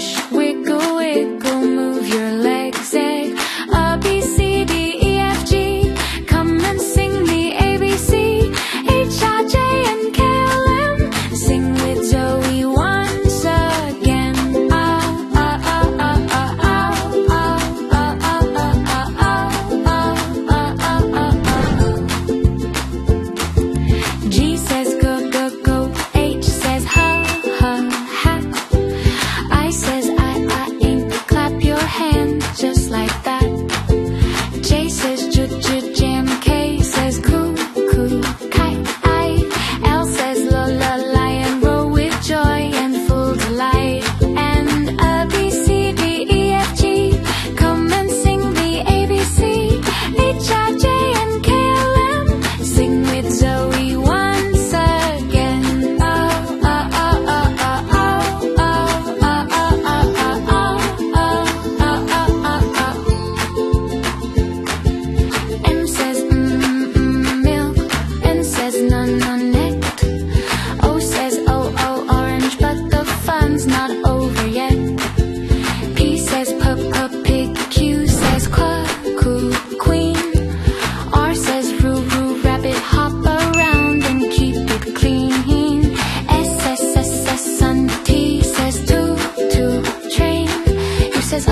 fish, wiggle, wiggle, move your legs. A, B, C, D, E, F, G. Come and sing the ABC. H, I, J, and K, L, M. Sing with Zoe once again. Ah, ah, ah, ah, ah, ah, ah, ah, ah, ah, ah, ah, ah, ah, ah. G says go, go, go. H says ha, ha, ha. I says I ink. Clap your hands just like that. J says j, j, jam. K says coo, coo, kite. L says la, la, lion. Roll with joy and full delight. And A, B, C, D, E, F, G. Come and sing the ABC. H, I, J, and K, L, M. Sing with Zoe once again. Oh, oh, oh, oh, oh, oh, oh, oh, oh, oh, oh, oh, oh, oh. M says milk. N says nut. O says oh, orange, but the fun's not over yet. P says pig. Q says cuckoo, queen. R says roo, rabbit, hop around and keep it clean. S, sun. T says toot, train. U says